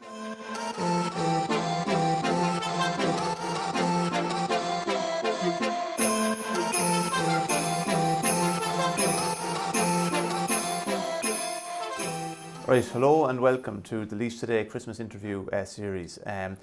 Right, hello and welcome to the LaoisToday Today Christmas interview series. And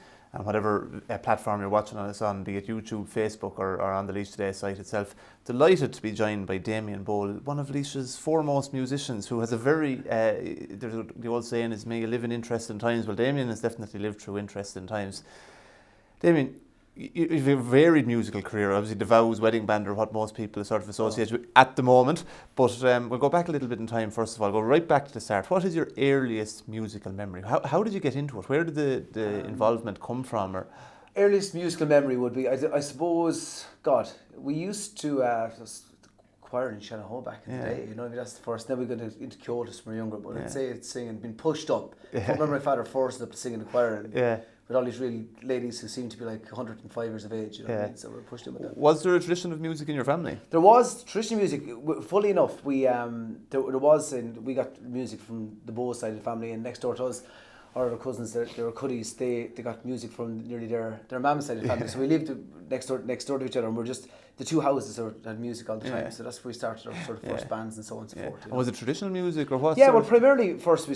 whatever platform you're watching us on, be it YouTube, Facebook, or on the LaoisToday Today site itself, delighted to be joined by Damien Bowe, one of Laois's foremost musicians, who has a very, the old saying is, may you live in interesting times. Well, Damien has definitely lived through interesting times. Damien, you have a varied musical career. Obviously, the Vows wedding band are what most people sort of associate with at the moment. But we'll go back a little bit in time, first of all. Go right back to the start. What is your earliest musical memory? How did you get into it? Where did the involvement come from? Or earliest musical memory would be, I suppose, God, we used to choir in Shannon back in the day. You know, that's the first. Then we got into Kyoto when we were younger. But I'd say it's singing, been pushed up. I remember my father forced us up to sing in the choir. And, with all these really ladies who seemed to be like 105 years of age, you know what I mean? So we were pushed in with that. Was there a tradition of music in your family? There was traditional music. Fully enough, we there was, and we got music from the Bowe side of the family, and next door to us, our cousins, they were Cuddies. They got music from nearly their mum's side of the family. So we lived next door to each other, and we're just the two houses had music all the time. So that's where we started our sort of first bands and so on and so forth. And was it traditional music or what? Yeah, well, primarily first we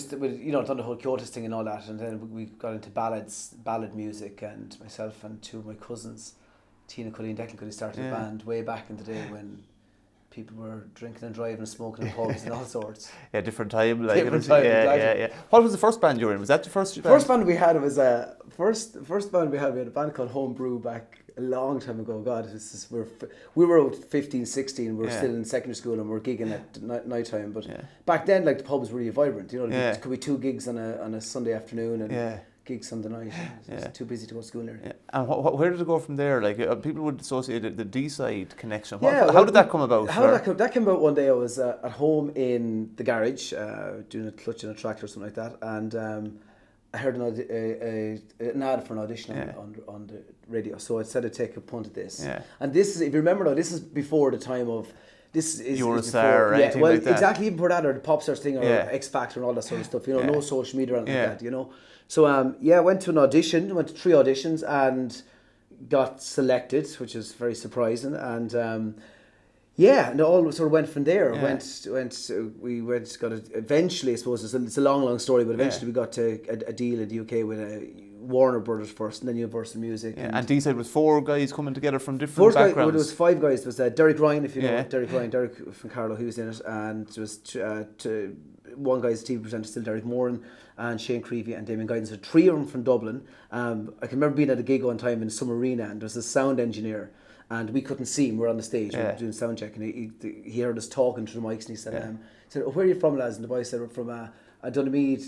done the whole Kyoto thing and all that, and then we got into ballad music, and myself and two of my cousins, Tina Cuddy and Declan Cuddy, started a band way back in the day when people were drinking and driving and smoking in pubs and all sorts. Yeah, different time. Like different time, exactly. Yeah. What was the first band you were in? Was that the first band? First band we had was first band we had a band called Homebrew back a long time ago. God, we were 15, 16. We were still in secondary school and we were gigging at night time. But back then, like, the pub was really vibrant. You know, there could be 2 gigs on a Sunday afternoon and gigs Sunday night. It was too busy to go to school there. Yeah. And where did it go from there? Like, people would associate the D-side connection. How did that come about? That came about one day. I was at home in the garage doing a clutch in a tractor or something like that, and I heard an ad for an audition on the radio. So I said I'd take a punt at this. Yeah. And this is, if you remember now, this is before the time of Eurostar or anything like that. Exactly, even before that, or the Pop Stars thing, or X Factor and all that sort of stuff. You know, no social media or anything like that, you know. So I went to an audition, went to 3 auditions and got selected, which is very surprising. And and it all sort of went from there. Eventually, I suppose it's a long story, but eventually we got to a deal in the UK with Warner Brothers first, and then Universal Music. And D-side was 4 guys coming together from different backgrounds. There was 5 guys. There was Derek Ryan, if you know Derek Ryan, Derek from Carlow, he was in it, and there was one guy's TV presenter, still Derek Moran, and Shane Creevy and Damien Guidance. So 3 of them from Dublin. I can remember being at a gig one time in some arena, and there was a sound engineer, and we couldn't see him. We were on the stage, we were doing sound check, and he heard us talking to the mics, and he said, "Where are you from, lads?" And the boy said, "We're from Donamead,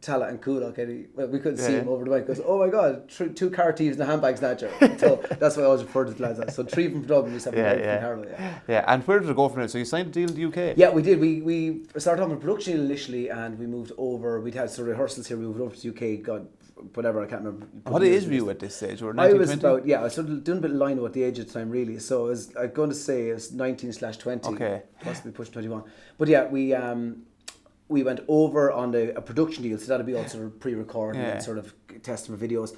Tala and Coolock." Well, we couldn't see him over the mic. He goes, "Oh my God, 2 car thieves and a handbag snatcher." So that's why I always referred to the lads as. So 3 from Dublin, we 7 from Carlow. Yeah, and where did it go from there? So you signed a deal in the UK? Yeah, we did. We started off in production initially, and we moved over. We'd had some rehearsals here. We moved over to the UK. God, whatever, I can't remember. What age were you at this stage? Were I was about, I was sort of doing a bit of line at the age at the time, really. So I'm going to say it was 19/20, possibly pushing 21. But yeah, we went over on a production deal, so that'd be all sort of pre-recorded and sort of testing for videos.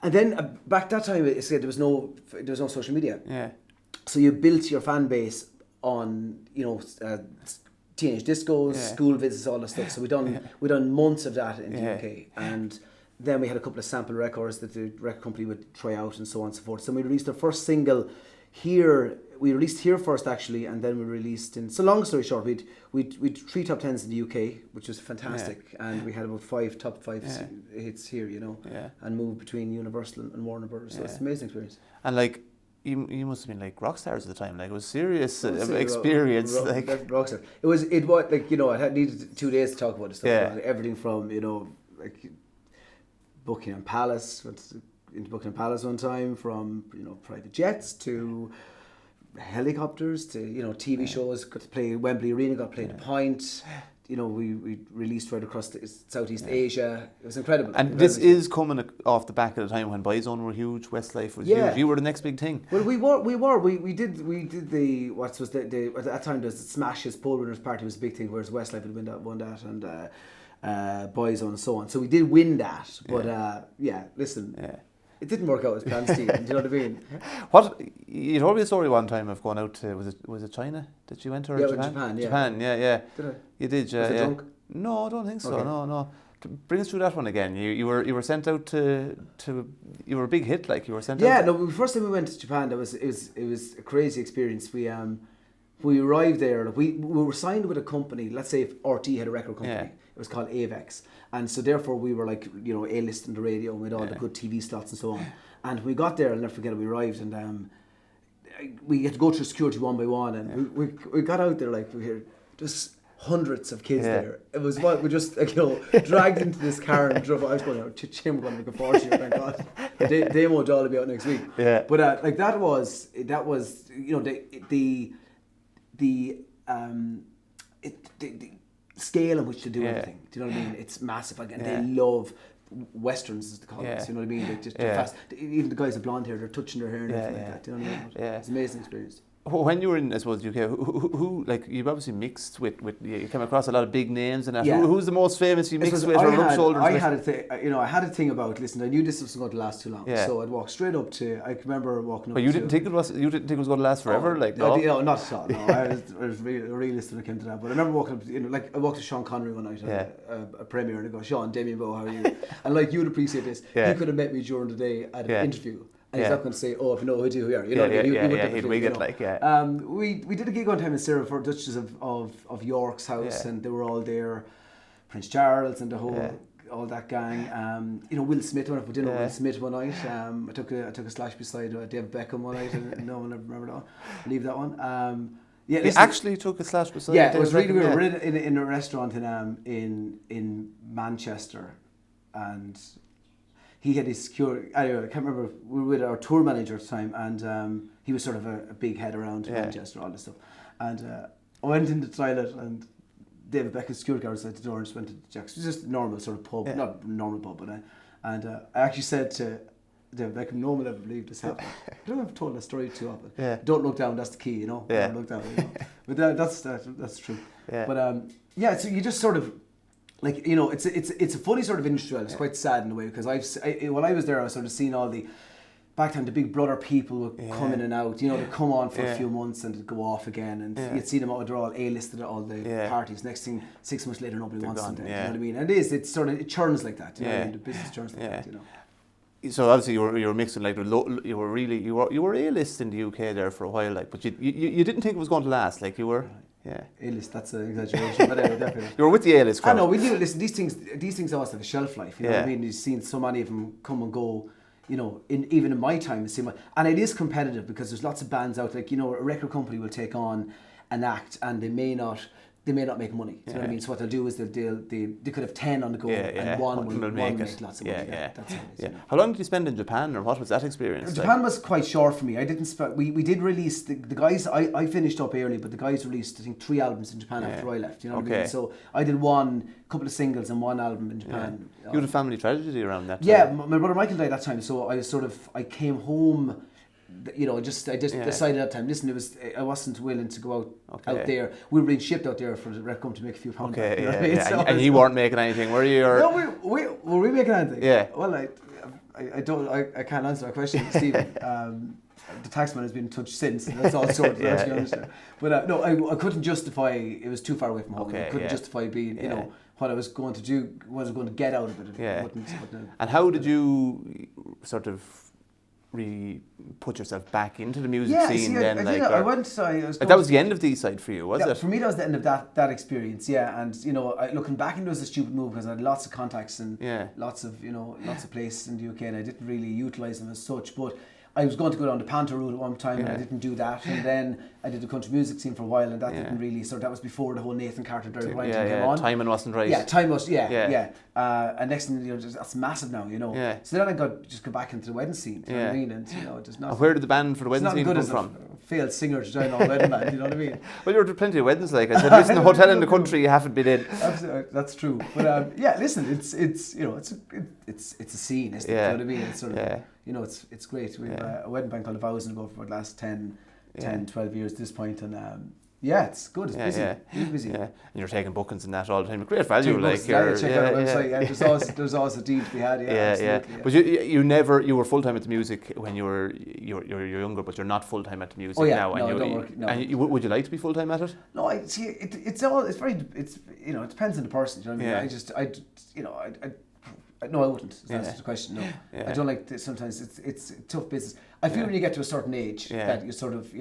And then back that time, it said there was no social media. Yeah. So you built your fan base on teenage discos, school visits, all that stuff. So we done months of that in the UK, and then we had a couple of sample records that the record company would try out and so on and so forth. So we released our first single here. We released here first, actually, and then we released in. So long story short, we'd 3 top 10s in the UK, which was fantastic, and we had about 5 top 5 hits here, and moved between Universal and Warner Brothers. So it's an amazing experience. And like, you must have been like rock stars at the time. Like, it was serious experience. Rock star. It was like, I needed 2 days to talk about it. Stuff, everything from like Buckingham Palace. Went into Buckingham Palace one time, from private jets to helicopters to TV shows. Got to play Wembley Arena, got to play the Point. We released right across Southeast Asia. It was incredible. And this is coming off the back of the time when Boyzone were huge, Westlife was huge. You were the next big thing. Well, we did the at that time there was the Smashes Pole Winners Party was a big thing, whereas Westlife had won that, and Boyzone and so on. So we did win that, but listen. Yeah. It didn't work out as planned, Steve. Do you know what I mean? What you told me a story one time of going out to was it China that you went to, or Japan? Japan, yeah. Did I? You did, Was I drunk? No, I don't think so. Okay. No. Bring us through that one again. You were sent out to you were a big hit, like you were sent out. Yeah, no. The first time we went to Japan, it was a crazy experience. We arrived there. We were signed with a company. Let's say if RT had a record company, it was called Avex, and so therefore we were like A-list on the radio with all the good TV slots and so on. And we got there, I'll never forget it. We arrived and we had to go through security one by one, and we got out there like we hear just hundreds of kids there. It was what we just dragged into this car and drove. I was going, we're going to make a fortune, thank God. They won't all be out next week. Yeah. But that was the scale in which to do everything. Do you know what I mean? It's massive. Again, they love Westerns, as they call it. You know what I mean? Like just fast. Even the guys with blonde hair, they're touching their hair and everything like that. Do you know what I mean? Yeah. It's an amazing experience. When you were in, I suppose, UK, who like you've obviously mixed with you came across a lot of big names and that. Yeah. Who's the most famous you mixed with or rubbed shoulders with? I had a thing about. Listen, I knew this wasn't going to last too long, so I'd walk straight up to. I remember walking up. But you didn't think it was going to last forever, no, not at all. No, I was really realist when it came to that. But I remember walking up. Like I walked to Sean Connery one night at a premiere, and I go, Sean, Damien Bowe, how are you? And like you'd appreciate this. You could have met me during the day at an interview. And he's not going to say, "Oh, if you know who you are," you know. He'd wing it like. We did a gig one time in Sarah for Duchess of York's house, and they were all there, Prince Charles and the whole all that gang. Will Smith went up for dinner with Will Smith one night. I took a slash beside David Beckham one night, and no one ever remembered that one. Leave that one. He actually took a slash beside. Yeah, it was really weird. We were in a restaurant in Manchester, and he had his security. Anyway, I can't remember. We were with our tour manager at the time, and he was sort of a big head around Manchester, all this stuff. And I went into the toilet, and David Beckham's security guard was at the door and just went to Jack's. It was just a normal sort of pub, not normal pub, but I actually said to David Beckham, no one will ever believe this happened. I don't know if I've told that story too often. Yeah. Don't look down, that's the key, Don't look down, But that's true. Yeah. But so you just sort of. Like it's a funny sort of industry. It's quite sad in a way because while I was there, I was sort of seeing all the back then the Big Brother people would come in and out. They'd come on for a few months and they'd go off again, and you'd see them they're all A-listed at all the parties. Next thing, 6 months later, nobody wants them. You know what I mean? And it's sort of it churns like that. You know what I mean? The business churns like that. So obviously you were mixing like you were A-list in the UK there for a while, like, but you didn't think it was going to last, like you were. Yeah, A-list, that's an exaggeration, but definitely. You were with the A-list crowd. I know, we do. Listen, these things always have a shelf life. You know what I mean? You've seen so many of them come and go. Even in my time, and it is competitive because there's lots of bands out. Like a record company will take on an act, and they may not make money. You know what I mean? So what they'll do is they could have 10 on the go, and one will make lots of money. That's how it is. How long did you spend in Japan, or what was that experience? Japan was quite short for me. I didn't. We did release the guys. I finished up early, but the guys released I think 3 albums in Japan after I left. You know what I mean? So I did couple of singles and 1 album in Japan. You had a family tragedy around that time. Yeah, my brother Michael died that time, so I came home. I just decided at that time. Listen, I wasn't willing to go out there. We were being shipped out there for the record company to make a few pounds. Okay, and you weren't making anything, were you? Or? No, were we making anything? Yeah. Well, I can't answer that question, Stephen. The taxman has been in touch since, and that's all sorted. But no, I couldn't justify. It was too far away from home. I couldn't justify being, what I was going to do, what I was going to get out of it. And how did you sort of put yourself back into the music scene then? I went. That was the end of the East Side for you, was it? For me, that was the end of that experience. Yeah, and looking back, it was a stupid move because I had lots of contacts and lots of places in the UK, and I didn't really utilise them as such. But I was going to go down the Panther route at one time, and I didn't do that. And then I did the country music scene for a while, and that didn't really. So that was before the whole Nathan Carter, Derek Whiting came on. Timing wasn't right. Yeah, time was. And next thing that's massive now, So then I got back into the wedding scene. You know what I mean? And just not. Where did the band for the wedding scene come from? Failed singer to join on wedding band. You know what I mean? Well, you were to plenty of weddings. Like I said, listen, the hotel in the country you haven't been in. Absolutely, that's true. But listen, it's a scene. Isn't it? You know what I mean? It's sort of. It's great. We have a wedding band called Laois for the last 10, 12 years at this point, and Yeah, it's good. It's busy. Yeah. Really busy. Yeah, and you're taking bookings and that all the time. Great value, Check like out our website. Yeah, there's always a deal to be had. Yeah, absolutely. Yeah. But you were full time at the music when you're younger, but you're not full time at the music now. No, and don't work. No. And would you like to be full time at it? No, I see. It's it depends on the person. Do you know what I mean? No, I wouldn't. That's the question. No, I don't like this. Sometimes it's tough business. I feel when you get to a certain age that you sort of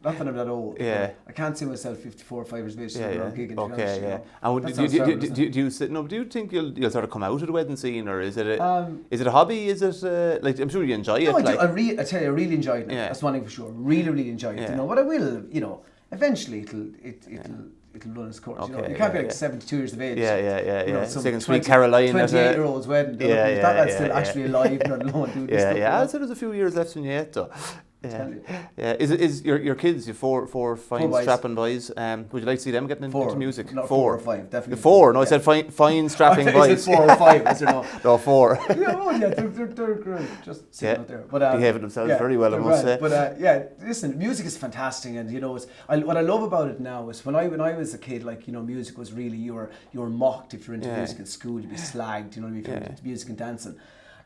not that I'm that old. Yeah. I can't see myself 54 or 5 years of age gigging. Okay. And do you think you'll sort of come out of the wedding scene, or is it a hobby? Is it like, I'm sure you enjoy it? No, I tell you, I really enjoyed it. Yeah. That's one thing for sure. Really, really enjoyed it. But I will. Eventually it'll run its course. Okay, you can't be like 72 years of age. Singing Sweet Caroline 28-year-old's wedding. That's still actually alive, not alone doing this stuff. I'd say there's a few years left in you yet, though. Is your kids, four fine strapping boys? Would you like to see them getting into music? Not 4 or 5, definitely. 4? No, I said fine strapping boys. I said 4 or 5, is there no? No, 4. They're great. Just sitting out there, but behaving themselves very well, I must say. But listen, music is fantastic, and what I love about it now is when I was a kid, music was really you were mocked if you're into music in school, you'd be slagged, if you're into music and dancing,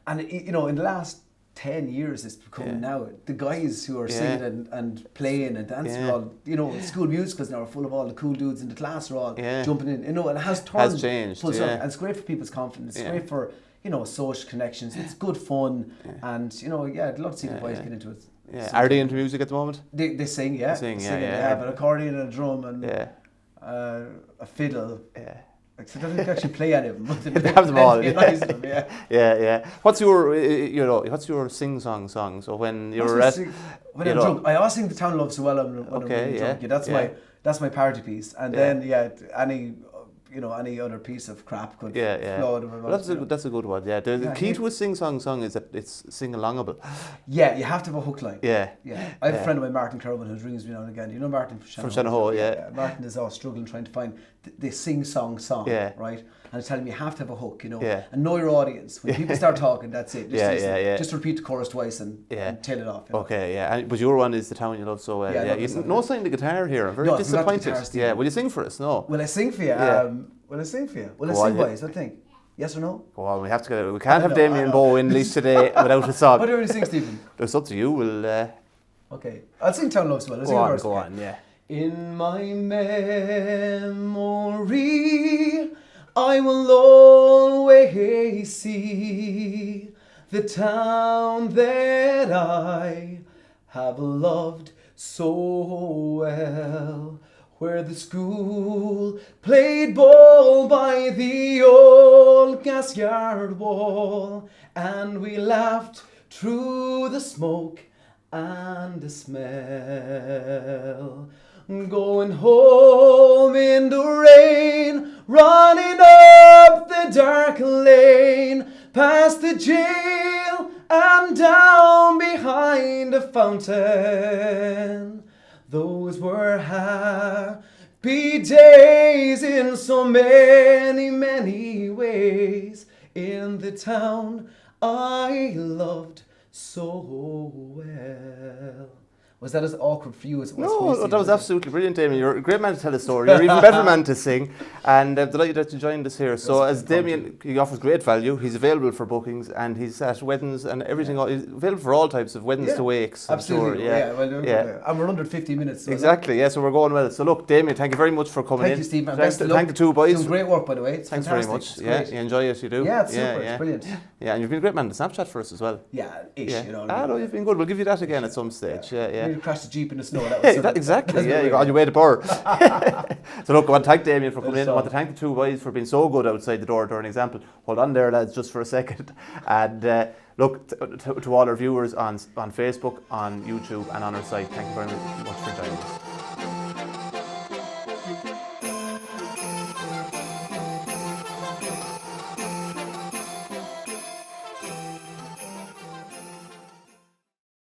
and in the last 10 years it's become now the guys who are singing and playing and dancing are all school musicals now are full of all the cool dudes in the class are all jumping in, and it has turned changed, full circle, and it's great for people's confidence, it's great for social connections, it's good fun, and I'd love to see the boys get into it. Are they into music at the moment? They sing, They have an accordion and a drum and a fiddle. So they don't actually play any of them, but they have them all. What's your sing-song song? So when you're when I'm drunk, I always sing "The Town Loves So Well" when I'm really drunk. That's my party piece, and then any other piece of crap could flow. That's a good one. Yeah, the key to a sing-song song is that it's sing-alongable. Yeah, you have to have a hook line. Yeah. I have a friend of mine, Martin Kerwin, who rings me now and again. You know Martin from Shanahoe, yeah. Martin is all struggling trying to find the sing-song song, right? And he's telling me you have to have a hook, and know your audience. When people start talking, that's it. Just repeat the chorus twice and tail it off. Okay, but your one is "The Town You Love So Well." No sign of the guitar here. I'm very disappointed. Will you sing for us? No. Will I sing for you? Will I sing for you? Will I sing, boys? What do you think? Yes or no? Go on, we have to get it. We can't have Damien Bowe in Laois Today without a song. What do you sing, Stephen? It's up to you. We'll. Okay, I'll sing "Town Loves So Well." Go on, yeah. In my memory, I will always see the town that I have loved so well, where the school played ball by the old gas yard wall, and we laughed through the smoke and the smell. Going home in the rain, running up the dark lane, past the jail and down behind the fountain. Those were happy days in so many, many ways, in the town I loved so well. Was that as awkward for you as it was for me? No, that was absolutely brilliant, Damien. You're a great man to tell a story. You're an even better man to sing. And I'm delighted that you joined us here. So as Damien, he offers great value. He's available for bookings, and he's at weddings and everything. He's available for all types of weddings to wakes. Absolutely. And we're under 15 minutes. So exactly. So we're going well. So look, Damien, thank you very much for coming in. Thank you, Stephen. Thank the two boys. Doing great work, by the way. It's Thanks fantastic. very much. You enjoy it, you do. Yeah, it's super. It's brilliant. Yeah, and you've been a great man to Snapchat for us as well. Yeah, no, you've been good. We'll give you that again at some stage. Yeah. You crashed the Jeep in the snow. Exactly. You got on your way to Burr. So look, I want to thank Damien for coming in. I want to thank the two boys for being so good outside the door during example. Hold on there, lads, just for a second. And look, to all our viewers on Facebook, on YouTube, and on our site, thank you very much for joining us.